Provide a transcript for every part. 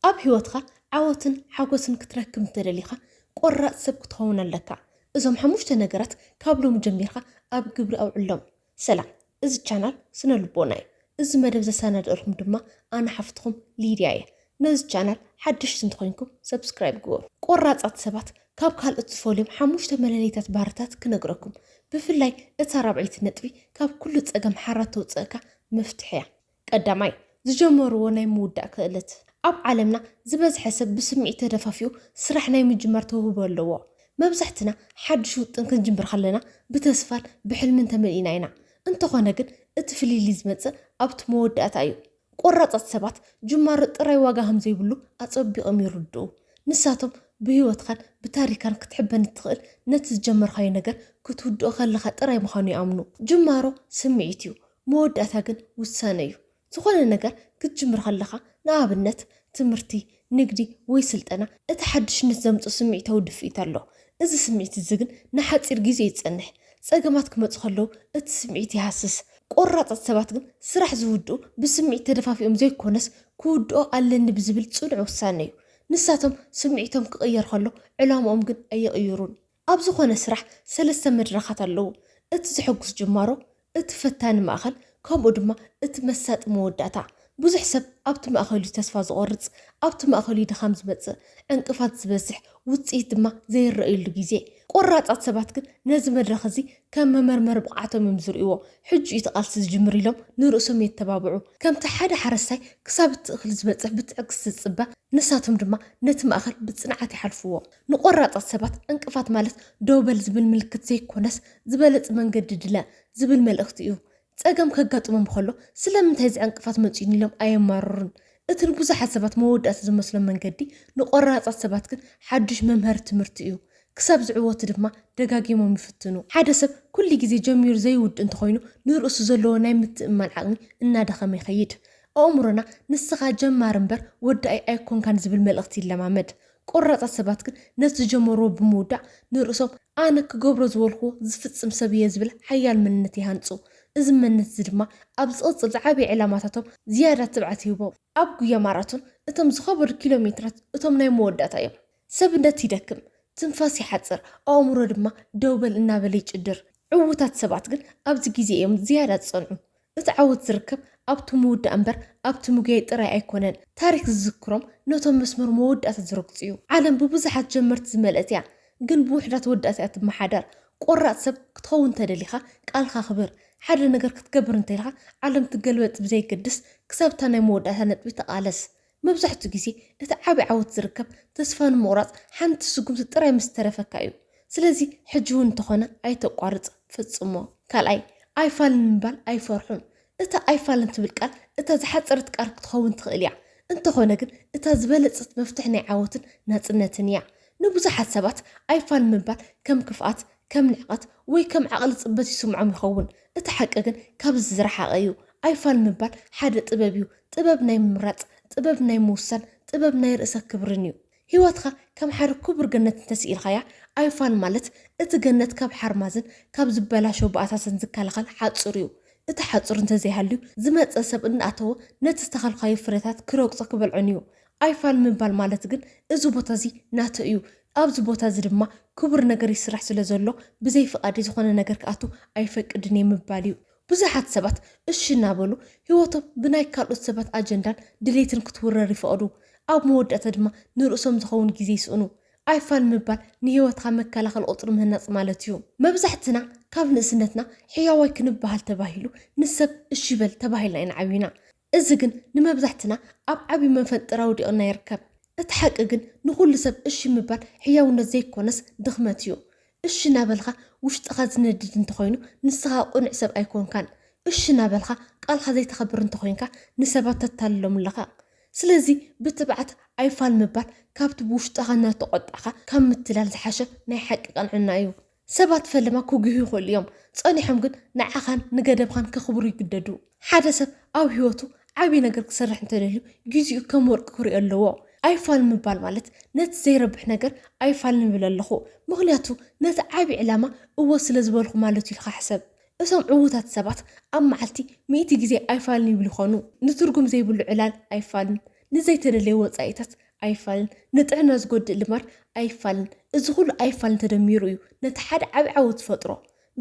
أب هيوتخا عوتن حاجوسن كتركم تدليخا قرأ سب كتخون اللكا إذا حموشت نجرت كابلو مجميرخا أب قبر أو علم سلام إذا channel سنة البوناي إذا ما دبز سنة أركم دما أنا حفتكم ليديايا نز channel حدش تنتخينكم سبسكرايب جوا قرأت أتصبت كاب كال اتفوليوم حموشت ملاليتات بارتات كنقركم بفلاي اترابعيت نتبي كاب كل تسقم حرات وتسقا مفتحيا قدامي زجمرو ناي مودا كالت أب عالمنا زبز حسب بسمعي تدفافيو سرحنا يمجمر توهبو اللوا مبزحتنا حد شو تنكن جنبر خلنا بتسفال بحلم تمليناينا انت خونقن اتفلي اللي زمتس أبت مودات أيو قرات السبات جمار طراي واقاهم زي بلو أتصبقهم يردو نساتهم بهيوتخان بتاريخان كتحبن تخيل نتجمر خاي نقر كتودو خلخا طراي مخانو يأمنو جمارو سمعيتيو موداتاقن وسانيو تخون نقر كتجمر خلخا نابنت تمرتي نقدي ويسلتنا اتحدش نتزمت سمعيته ودفيت الله إذا سمعيت الزقن نحتصير جيزي يتصنح ساقماتك متخلو اتسمعيتي حاسس قرات السباتقن سرح زودو بسمعيت تدفافيهم زي كونس كودو ألن بزبل تصنعو السانيو نساتهم سمعيتهم كغير خلو علامهم قن أي غيرون أبزو خون سرح سلسة مدرخات اللو اتزحقس جمارو اتفتان ماخل كم أدما اتمسات موداتا بوز حسب أبت ما أخلي تسفى زغرز أبت ما أخلي دخام زبز انقفات زبزح وتصيت ما زي الرأي اللي قرات أتصباتكن نازم الرخزي كم ممرمر بقعتهم يمزرقوا حج يتقالس جمري لهم نرقسهم يتبابعوا كم تحد حرساي كسابت أخل زبزح بتعكس الصبة نساتهم دما نت ما أخل بتصنعاتي حرفوا نقرات أتصبات انقفات مالت دوبل زبل ملكت زي كونس زبلت من قد لا زبل ملختيو تأقم كقاطمهم بخلو سلام تهز عنقفات مجيني لهم أي مررن اتن بوزحات سبات مودات زمسلم من قدي نقرات السبات كن حدش ممهر تمرتئيو كساب زعوات دما دقاقيمهم يفتنو حدث كل جزي جمير زي ود انت خوينو نرقص زلو ناي متأمان عقني إنا دخم يخيد أمرنا نسخا جمار مبر ود أي كون كان زبل ملغتي لمامد قرات السبات كن ناس جمرو بمودع نرقصهم أنا كقبر زولخو زفت سمسبية زبل حيال من نتي هانسو إذن من الزرمة أبز العابي علاماتهم زيادة تبعتي وبو أبقو يا ماراتون اتم زخبر كيلومترات اتم ناي مودات أيام سبنتي دكم تنفاسي حتصر أو مرد ما دوبل إنا بليج قدر عوتات سبعت قل أبز جيزي يوم زيادة تصنعو اتعود تركب أبتو مود أمبر أبتو مجيت رأي كونن تاريخ الذكرهم نوتم مسمر مود أتزرقتيو عالم ببزحات جمرت زملتيا قن بوحدات ودات أتب محادر قرات سب كتخون تدليخا قالخا خبر حد نجر كتكبر انتيلها علم تقلبت بزي قدس كسبتها نمودها نتبي تقالس مبزحتو جيسي اتعابي عود تركب تسفان مورات حانت السقوم تطري مسترفك ايو سلازي حجون تخونا اي تقارض فتصمو كال اي فالن مبال اي فرحون اتا اي فالن تبالقال اتا زحصرت قارك تخون تخيليا انت خونا كن اتا زبلصت مفتحني عاوتن ناصنتنيا نبزحات سبات اي فالن مبال كم كفات كم نعقت وي كم عقل صبت يسمعهم يخون اتحققن كاب زرحه ايو ايفال مبال حد طببيو طبب ناي ممرات طبب ناي موسن طبب ناي رأس كبرنيو هيواتخا كم حر كبر جنت تسئل خيا ايفال مالت ات جنت كاب حرمازن كاب زبلاشو باساسن زكالخل حصريو اتحصر انت زي هاليو زمت سب ان اتو نتستخل خاي فريتات كروق تقبلعنيو ايفال مبال مالت جن ازو بوتازي ناتيو أبز بوتاز دما كبر نجار يسرح سلازلو بزي فقادي زخون نجار كأتو أيفقدني مباليو بزحات سبات إيش نابلو هوتو بناي كارلو سبات أجندان دليتن كتورة رفقدو أو مودة دما نرقصهم زخون جزي سونو أيفال مبال نهوت خامك كلا خل أطر من الناس مالتيوم ما بزحتنا كاب نسنتنا حياوي كنب بحال تباهيلو نسب الشبل تباهيلين عبينا إزجن نما بزحتنا أب عبي من فترة ودي أنا يركب اتحققن نقول سب إيش مبال حياونا زي كونس دخمتيو إيش نابلخا وش تأخذ ندد انتخوينو نسخا قنع سب أيكون كان إيش نابلخا قال خذي تخبر انتخوينكا نسبات تتلم لخا سلازي بتبعت أيفال مبال كابت بوش تغنى تقطعخا كم متلال زحاشة نيحققن عنايو سبات فلما كوجيو كل يوم تصاني حمقن نعخان نقدبخان كخبرو يقددو حدث أو هيوتو عابي نقر كسرح انتلاليو جيزيو كم ورق كوري اللوو أيفال مبال مالت نت زي ربح نجر أيفال نبلا لخو مغلياتو نت عابي علامة ووصل زبالخو مالتي الخا حسب اسم عوتات سبات أما عالتي ميتي جزي أيفال نبلو خانو نترقم زي بلو علال أيفال ንዘይተደለየ ወፃኢታት ኣይፋልን ንጥዕና ዝጎድእ ልማድ ኣይፋልን እዚ ኩሉ ኣይፋልን ተደሚሩ እዩ ነቲ ሓደ ዓብ ዓወት ዝፈጥሮ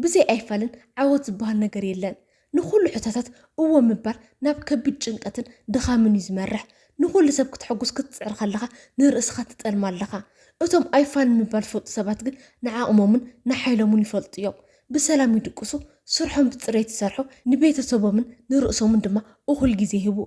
ብዘይ ኣይፋልን ዓወት ዝበሃል ነገር የለን ንኩሉ ሕቶታት እዎ ምባል ናብ ከቢድ ጭንቀትን ድኻምን እዩ ዝመርሕ ንኩሉ ሰብ ክትሐጉስ ክትፅዕር ከለኻ ንርእስኻ ትጠልማ ኣለኻ እቶም ኣይፋልን ምባል ዝፈልጡ ሰባት ግን ንዓቕሞምን ንሓይሎምን ይፈልጡ እዮም ብሰላም ይድቅሱ ስርሖም ብፅሬት ይሰርሑ ንቤተሰቦምን ንርእሶምን ድማ እኩል ግዜ ይህቡ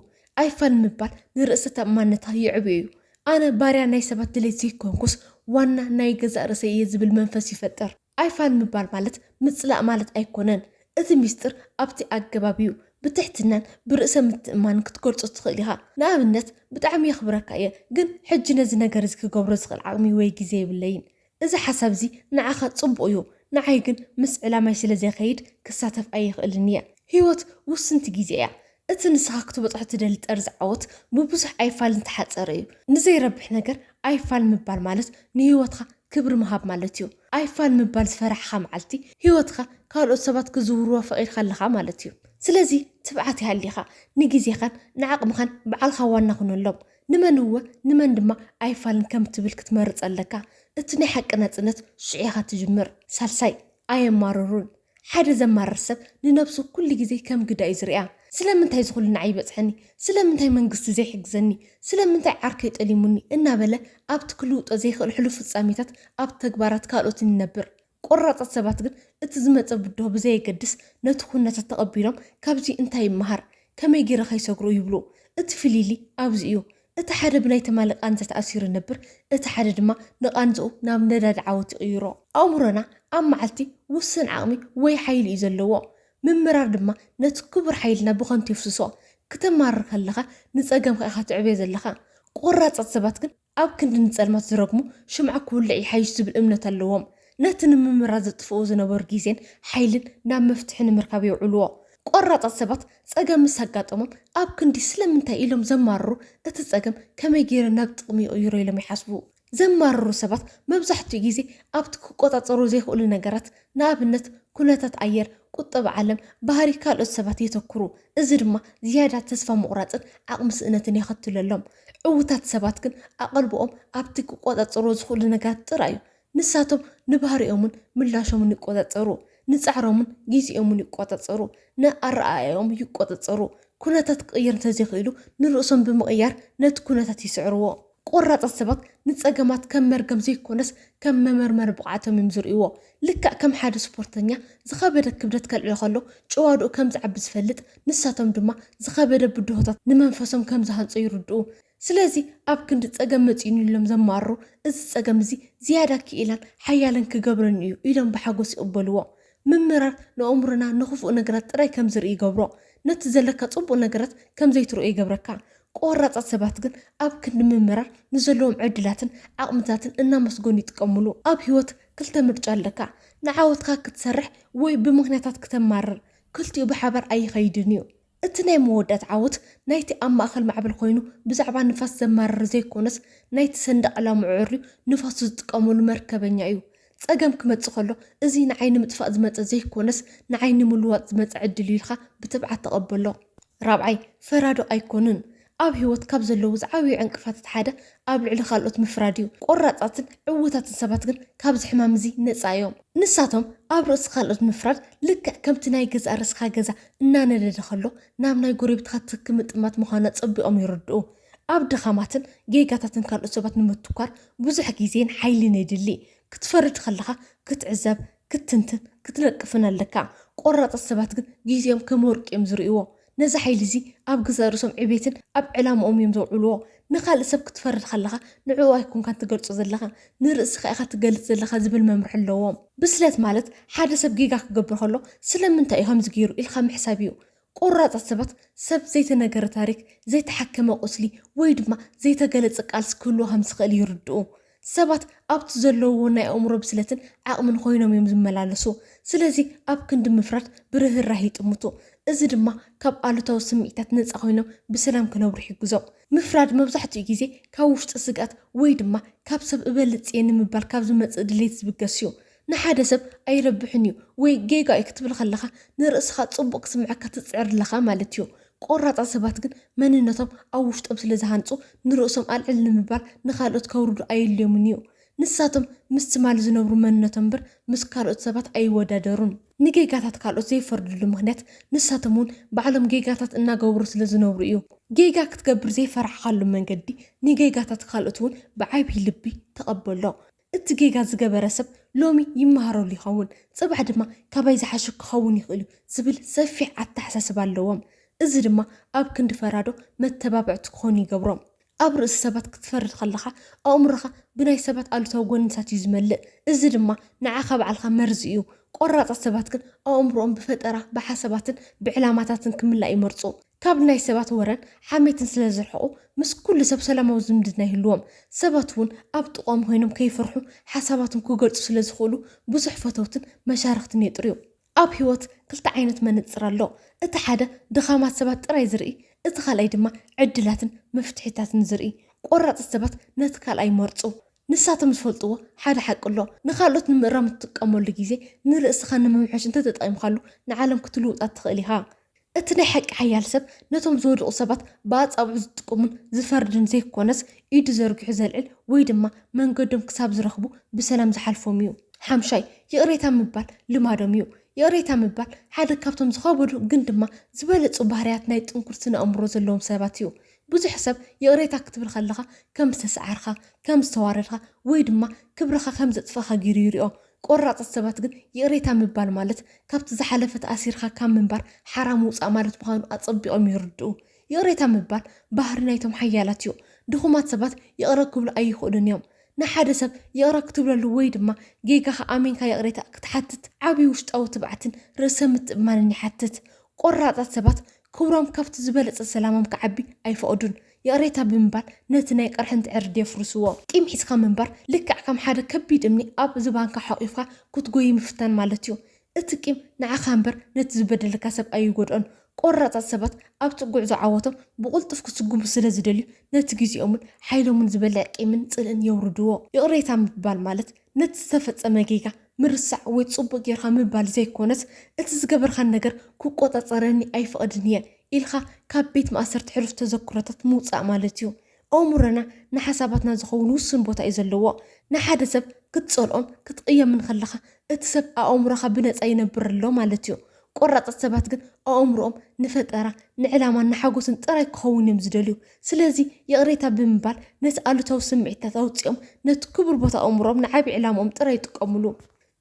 ኣይፋልን ምባል ንርእሲ ተኣማንነታ ይዕብዩ እዩ ኣነ ባርያ ናይ ሰባት ድሌት ዘይኮንኩስ ዋና ናይ ገዛእ ርእሰይ እየ ዝብል መንፈስ ይፈጠር ኣይፋል ምባል ማለት ምፅላእ ማለት ኣይኮነን እቲ ሚስጥር ኣብቲ ኣገባብ እዩ ብትሕትናን ብርእሰ ምትእማን ክትገልጾ ትኽእል ኢኻ ንኣብነት ብጣዕሚ የኽብረካ እየ ግን ሕጂ ነዚ ነገር እዚ ክገብሮ ዝኽእል ዓቕሚ ወይ ግዜ የብለይን እዚ ሓሳብ እዚ ንዓኻ ጽቡቕ እዩ ንዓይ ግን ምስ ዕላማይ ስለ ዘይኸይድ ክሳተፍ ኣይኽእልን እየ ህይወት ውስንቲ ግዜ እያ እቲ ንስኻ ክትበፅሖ ትደሊ ጠርዚ ዓወት ብብዙሕ ኣይፋልን ተሓፀረ እዩ ንዘይረብሕ ነገር ኣይፋል ምባል ማለት ንህይወትካ ክብሪ ምሃብ ማለት እዩ ኣይፋል ምባል ዝፈራሕኻ መዓልቲ ህይወትካ ካልኦት ሰባት ክዝውርዎ ፈቒድካ ኣለኻ ማለት እዩ ስለዚ ትብዓት ይሃሊኻ ንግዜኻን ንዓቕምኻን በዓልኻ ዋና ኩነሎም ንመን እወ ንመን ድማ ኣይፋልን ከም ትብል ክትመርፅ ኣለካ እቲ ናይ ሓቂ ነፅነት ሽዒኻ ትጅምር ሳልሳይ ኣየማርሩን ሓደ ዘማርር ሰብ ንነብሱ ኩሉ ግዜ ከም ግዳይ ዝርያ ስለምንታይ ዝኩሉ ንዓይ በፅሐኒ ስለምንታይ መንግስቲ ዘይሕግዘኒ ስለምንታይ ዓርከይ ጠሊሙኒ እናበለ ኣብቲ ክልውጦ ዘይኽእል ሕሉፍ ፍጻሜታት ኣብ ተግባራት ካልኦትን ይነብር ቆራፃት ሰባት ግን እቲ ዝመፀ ብድሆ ብዘየገድስ ነቲ ኩነታት ተቐቢሎም ካብዚ እንታይ ይመሃር ከመይ ጌረ ከይሰግሩ ይብሉ እቲ ፍሊሊ ኣብዚ እዩ እቲ ሓደ ብናይ ተማለ ቃንዛ ተኣሲሩ ነብር እቲ ሓደ ድማ ንቃንዝኡ ናብ ነዳዲ ዓወት ይቕይሮ ኣእምሮና ኣብ መዓልቲ ውስን ዓቕሚ ወይ ሓይሊ እዩ ዘለዎ ምምራር ድማ ነቲ ክቡር ሓይልና ብኸንቱ ይፍስሶ ክትማርር ከለኻ ንፀገምካ ኢኻ ትዕብዮ ዘለኻ ቆራፃት ሰባት ግን ኣብ ክንዲ ንፀልማት ዝረግሙ ሽምዓ ክውልዕ ይሓይሽ ዝብል እምነት ኣለዎም ነቲ ንምምራር ዘጥፍኡ ዝነበሩ ግዜን ሓይልን ናብ መፍትሒ ንምርካብ የውዕልዎ ቆራፃት ሰባት ፀገም ምስ ኣጋጠሞም ኣብ ክንዲ ስለምንታይ ኢሎም ዘማርሩ እቲ ፀገም ከመይ ገይረ ናብ ጥቕሚ ይቕይሮ ኢሎም ይሓስቡ ዘማርሩ ሰባት መብዛሕትኡ ግዜ ኣብቲ ክቆፃፀሩ ዘይኽእሉ ነገራት ንኣብነት ኩነታት ኣየር ቁጠባ ዓለም ባህሪ ካልኦት ሰባት የተክሩ እዚ ድማ ዝያዳ ተስፋ ምቑራፅን ዓቕሚ ስእነትን የኸትለሎም ዕውታት ሰባት ግን ኣቐልብኦም ኣብቲ ክቆፃፀሩ ዝኽእሉ ነገራት ጥራይ እዩ ንሳቶም ንባህሪኦምን ምላሾምን ይቆፃፀሩ ንፃዕሮምን ግዜኦምን ይቆፃፀሩ ንኣረኣእዮም ይቆፃፀሩ ኩነታት ክቕይር እንተዘይኽእሉ ንርእሶም ብምቕያር ነቲ ኩነታት ይስዕርዎ ቆራፃት ሰባት ንፀገማት ከም መርገም ዘይኮነስ ከም መመርመሪ ብቕዓቶም እዮም ዝርእይዎ ልክዕ ከም ሓደ ስፖርተኛ ዝኸበደ ክብደት ከልዕሎ ከሎ ጭዋድኡ ከም ዝዓቢ ዝፈልጥ ንሳቶም ድማ ዝኸበደ ብድሆታት ንመንፈሶም ከም ዝሃንፆ ይርድኡ ስለዚ ኣብ ክንዲ ፀገም መፂኑ ኢሎም ዘማርሩ እዚ ፀገም እዚ ዝያዳ ክኢላን ሓያልን ክገብረን እዩ ኢሎም ብሓጎስ ይቕበልዎ ምምራር ንኣእምሮና ንኽፉእ ነገራት ጥራይ ከም ዝርኢ ይገብሮ ነቲ ዘለካ ፅቡቅ ነገራት ከም ዘይትርእዮ ይገብረካ ቆራፃት ሰባት ግን ኣብ ክንዲ ምምራር ንዘለዎም ዕድላትን ዓቕምታትን እናመስጎኑ ይጥቀምሉ ኣብ ህይወት ክልተ ምርጫ ኣለካ ንዓወትካ ክትሰርሕ ወይ ብምክንያታት ክተማርር ክልቲኡ ብሓባር ኣይኸይድን እዩ እቲ ናይ መወዳት ዓወት ናይቲ ኣብ ማእኸል ማዕበል ኮይኑ ብዛዕባ ንፋስ ዘማርር ዘይኮነስ ናይቲ ሰንደቕ ዕላምዑ ዕርዩ ንፋሱ ዝጥቀመሉ መርከበኛ እዩ ፀገም ክመፅእ ከሎ እዚ ንዓይኒ ምጥፋእ ዝመፀ ዘይኮነስ ንዓይኒ ምልዋጥ ዝመፅእ ዕድል ኢልካ ብትብዓት ተቐበሎ ራብዓይ ፈራዶ ኣይኮኑን ኣብ ህይወት ካብ ዘለዉ ዝዓብዩ ዕንቅፋታት ሓደ ኣብ ልዕሊ ካልኦት ምፍራድ እዩ ቆራፃትን ዕውታትን ሰባት ግን ካብዚ ሕማም እዚ ነፃ እዮም ንሳቶም ኣብ ርእሲ ካልኦት ምፍራድ ልክዕ ከምቲ ናይ ገዛ ርእስካ ገዛ እናነደደ ከሎ ናብ ናይ ጎረቤትካ ትክክል ምጥማት ምዃኑ ፀቢቖም ይርድኡ ኣብ ድኻማትን ጌጋታትን ካልኦት ሰባት ንምትኳር ብዙሕ ግዜን ሓይልን የድሊ ክትፈርድ ከለኻ ክትዕዘብ ክትንትን ክትነቅፍን ኣለካ ቆራፃት ሰባት ግን ግዜኦም ከም ወርቂ እዮም ዝርእይዎ ነዚ ሓይሊ እዚ ኣብ ገዛ ርእሶም ዕቤትን ኣብ ዕላምኦም እዮም ዘውዕልዎ ንኻልእ ሰብ ክትፈርድ ከለኻ ንዕኡ ኣይኮንካ ትገልፆ ዘለኻ ንርእስኻ ኢኻ ትገልፅ ዘለኻ ዝብል መምርሒ ኣለዎም ብስለት ማለት ሓደ ሰብ ጌጋ ክገብር ከሎ ስለምንታይ እዩ ከምዚ ገይሩ ኢልካ ምሕሳብ እዩ ቆራፃት ሰባት ሰብ ዘይተነገረ ታሪክ ዘይተሓከመ ቁስሊ ወይ ድማ ዘይተገለፀ ቃልሲ ክህልዎ ከም ዝኽእል ይርድኡ ሰባት ኣብቲ ዘለዎ ናይ ኣእምሮ ብስለትን ዓቕምን ኮይኖም እዮም ዝመላለሱ ስለዚ ኣብ ክንዲ ምፍራድ ብርህራህ ይጥምቱ እዚ ድማ ካብ ኣሉታዊ ስምዒታት ነፃ ኮይኖም ብሰላም ክነብሩ ይሕግዞም ምፍራድ መብዛሕትኡ ግዜ ካብ ውሽጢ ስጋት ወይ ድማ ካብ ሰብ እበልፅ እየ ንምባል ካብ ዝመፅእ ድሌት ዝብገስ እዩ ንሓደ ሰብ ኣይረብሕን እዩ ወይ ጌጋ እዩ ክትብል ከለኻ ንርእስኻ ፅቡቅ ክስምዐካ ትፅዕር ኣለኻ ማለት እዩ ቆራጣ ሰባት ግን መንነቶም ኣብ ውሽጦም ስለ ዝሃንፁ ንርእሶም ኣልዕል ንምባል ንኻልኦት ከውርዱ ኣይልዮምን እዩ ንሳቶም ምስ ትማል ዝነብሩ መንነቶም እምበር ምስ ካልኦት ሰባት ኣይወዳደሩን ንጌጋታት ካልኦት ዘይፈርድሉ ምክንያት ንሳቶም እውን ባዕሎም ጌጋታት እናገብሩ ስለ ዝነብሩ እዩ ጌጋ ክትገብር ዘይፈርሕካሉ መንገዲ ንጌጋታት ካልኦት እውን ብዓብይ ልቢ ተቐበሎ እቲ ጌጋ ዝገበረ ሰብ ሎሚ ይመሃረሉ ይኸውን ጽባሕ ድማ ካባይ ዝሓሹ ክኸውን ይኽእሉ ዝብል ሰፊሕ ኣተሓሳስባ ኣለዎም እዚ ድማ ኣብ ክንዲ ፈራዶ መተባብዕቲ ክኾኑ ይገብሮም ኣብ ርእሲ ሰባት ክትፈርድ ከለኻ ኣእምሮኻ ብናይ ሰባት ኣሉታዊ ጎንታት እዩ ዝመልእ እዚ ድማ ንዓኻ ባዕልኻ መርዚ እዩ ቆራጣት ሰባት ግን ኣእምሮኦም ብፈጠራ ብሓሳባትን ብዕላማታትን ክምላእ ይመርፁ ካብ ናይ ሰባት ወረን ሓሜትን ስለ ዝርሕቑ ምስ ኩሉ ሰብ ሰላማዊ ዝምድና ይህልዎም ሰባት እውን ኣብ ጥቖም ኮይኖም ከይፈርሑ ሓሳባትን ክገልፁ ስለ ዝኽእሉ ብዙሕ ፈተውትን መሻርክትን የጥርዩ ኣብ ህይወት ክልተ ዓይነት መነፅር ኣሎ እቲ ሓደ ድኻማት ሰባት ጥራይ ዝርኢ እቲ ካልኣይ ድማ ዕድላትን መፍትሒታትን ዝርኢ ቆራጣት ሰባት ነቲ ካልኣይ መርፁ ንሳቶም ዝፈልጥዎ ሓደ ሓቂ ኣሎ ንኻልኦት ንምእራም እትጥቀመሉ ግዜ ንርእስኻ ንምምሕያሽ እንተተጠቒምካሉ ንዓለም ክትልውጣ ትኽእል ኢኻ እቲ ናይ ሓቂ ሓያል ሰብ ነቶም ዝወድቑ ሰባት ብኣጻብዑ ዝጥቀሙን ዝፈርድን ዘይኮነስ ኢዱ ዘርጊሑ ዘልዕል ወይ ድማ መንገዶም ክሳብ ዝረኽቡ ብሰላም ዝሓልፎም እዩ ሓምሻይ የቕሬታ ምባል ልማዶም እዩ የቕሬታ ምባል ሓደ ካብቶም ዝኸበዱ ግን ድማ ዝበለፁ ባህርያት ናይ ጥንኩር ስነ ኣእምሮ ዘለዎም ሰባት እዩ ብዙሕ ሰብ የቕሬታ ክትብል ከለኻ ከም ዝተሰዓርካ ከም ዝተዋረድካ ወይ ድማ ክብርኻ ከም ዘጥፋእካ ገይሩ ይሪኦ ቆራጣት ሰባት ግን የቕሬታ ምባል ማለት ካብቲ ዝሓለፈ ተኣሲርካ ካብ ምንባር ሓራም ውፃእ ማለት ምዃኑ ኣፀቢቖም ይርድኡ የቕሬታ ምባል ባህሪ ናይቶም ሓያላት እዩ ድኹማት ሰባት የቕረ ክብሉ ኣይኽእሉን እዮም ንሓደ ሰብ የቕረ ክትብለሉ ወይ ድማ ጌጋኻ ኣሜንካ የቕሬታ ክትሓትት ዓብዪ ውሽጣዊ ትብዓትን ርእሰ ምትእምማንን ይሓትት ቆራጣት ሰባት ክብሮም ካብቲ ዝበለፀ ሰላሞም ክዓቢ ኣይፈቕዱን የቕሬታ ብምባል ነቲ ናይ ቀርሕን ትዕርዲ የፍርስዎ ቂም ሒዝካ ምንባር ልክዕ ከም ሓደ ከቢድ እምኒ ኣብ ዝባንካ ሓቂፍካ ክትጎይ ምፍታን ማለት እዩ እቲ ቂም ንዓኻ እምበር ነቲ ዝበደለካ ሰብ ኣይጎድኦን ቆራጣት ሰባት ኣብ ጥጉዕ ዝዓወቶም ብቁልጡፍ ክስጉሙ ስለ ዝደልዩ ነቲ ግዜኦምን ሓይሎምን ዝበልዕ ቂምን ፅልእን የውርድዎ የቕሬታ ምባል ማለት ነቲ ዝተፈፀመ ጌጋ ምርሳዕ ወይ ፅቡቅ ጌርካ ምባል ዘይኮነስ እቲ ዝገበርካ ነገር ክቆፃፀረኒ ኣይፈቕድን እየ ኢልካ ካብ ቤት ማእሰርቲ ሕሉፍ ተዘክሮታት ምውፃእ ማለት እዩ ኣእምሮና ንሓሳባትና ዝኸውን ውሱን ቦታ እዩ ዘለዎ ንሓደ ሰብ ክትፀልኦም ክትቅየምን ከለካ እቲ ሰብ ኣእምሮኻ ብነፃ ይነብር ኣሎ ማለት እዩ ቆራጣት ሰባት ግን ኣእምሮኦም ንፈጠራ ንዕላማን ንሓጎስን ጥራይ ክኸውን እዮም ዝደልዩ ስለዚ የቕሬታ ብምባል ነቲ ኣሉታዊ ስምዒታት ኣውፂኦም ነቲ ክቡር ቦታ ኣእምሮኦም ንዓብዪ ዕላምኦም ጥራይ ይጥቀምሉ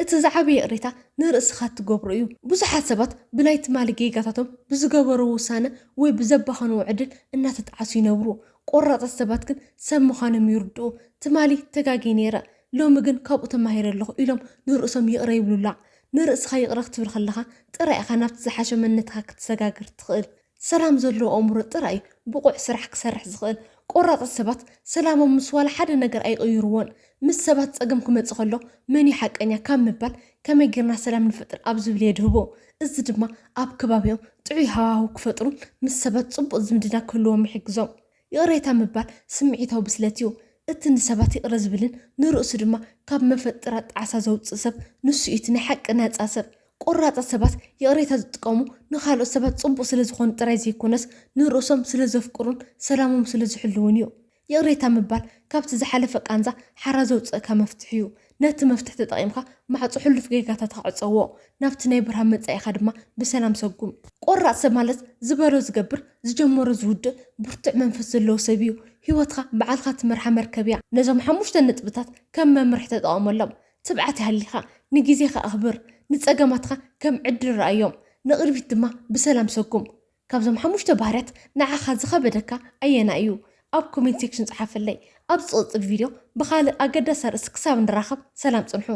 እቲ ዝዓበየ የቕሬታ ንርእስኻ ትገብሮ እዩ ብዙሓት ሰባት ብናይ ትማሊ ጌጋታቶም ብዝገበሩ ውሳነ ወይ ብዘባኸንዎ ዕድል እናተጣዓሱ ይነብሩ ቆራጣት ሰባት ግን ሰብ ምዃኖም ይርድኡ ትማሊ ተጋጊ ነይረ ሎሚ ግን ካብኡ ተማሂረ ኣለኹ ኢሎም ንርእሶም ይቕረ ይብሉላ ንርእስኻ ይቕረ ክትብል ከለኻ ጥራይ ኢኻ ናብቲ ዝሓሸ መንነትካ ክትሰጋግር ትኽእል ሰላም ዘለዎ ኣእምሮ ጥራይ ብቑዕ ስራሕ ክሰርሕ ዝኽእል ቆራጣት ሰባት ሰላሞም ምስ ዋላ ሓደ ነገር ኣይቕይርዎን ምስ ሰባት ፀገም ክመፅእ ከሎ መን ሓቀኛ ካብ ምባል ከመይ ጌርና ሰላም ንፈጥር ኣብ ዝብል የድህቦ እዚ ድማ ኣብ ከባቢኦም ጥዑይ ሃዋህው ክፈጥሩ ምስ ሰባት ፅቡቅ ዝምድና ክህልዎም ይሕግዞም የቕሬታ ምባል ስምዒታዊ ብስለት እዩ እቲ ንሰባት ይቕረ ዝብልን ንርእሱ ድማ ካብ መፈጥራት ጣዓሳ ዘውፅእ ሰብ ንሱ እቲ ናይ ሓቂ ነፃ ሰብ ቆራጣት ሰባት የቕሬታ ዝጥቀሙ ንኻልኦት ሰባት ፅቡቅ ስለ ዝኾኑ ጥራይ ዘይኮነስ ንርእሶም ስለ ዘፍቅሩን ሰላሞም ስለ ዝሕልውን እዩ የቕሬታ ምባል ካብቲ ዝሓለፈ ቃንዛ ሓራ ዘውፅእካ መፍትሒ እዩ ነቲ መፍትሒ ተጠቒምካ ማዕፆ ሕሉፍ ጌጋታት ካዕፀዎ ናብቲ ናይ ብርሃን መፃኢኻ ድማ ብሰላም ሰጉም ቆራጥ ሰብ ማለት ዝበሎ ዝገብር ዝጀመሮ ዝውድእ ብርቱዕ መንፈስ ዘለዎ ሰብ እዩ ህይወትካ በዓልካ ትመርሓ መርከብ እያ ነዞም 5 ነጥብታት ከም መምርሒ ተጠቐመሎም ትብዓት ይሃሊኻ ንግዜኻ ኣኽብር ንፀገማትካ ከም ዕድል ረኣዮም ንቕድሚት ድማ ብሰላም ሰጉም ካብዞም 5 ባህርያት ንዓኻ ዝኸበደካ ኣየና እዩ ኣብ ኮሜንት ሴክሽን ጻሓፈለይ ኣብ ዝቕፅል ቪድዮ ብኻልእ ኣገዳሲ ርእሲ ክሳብ ንራኸብ ሰላም ፅንሑ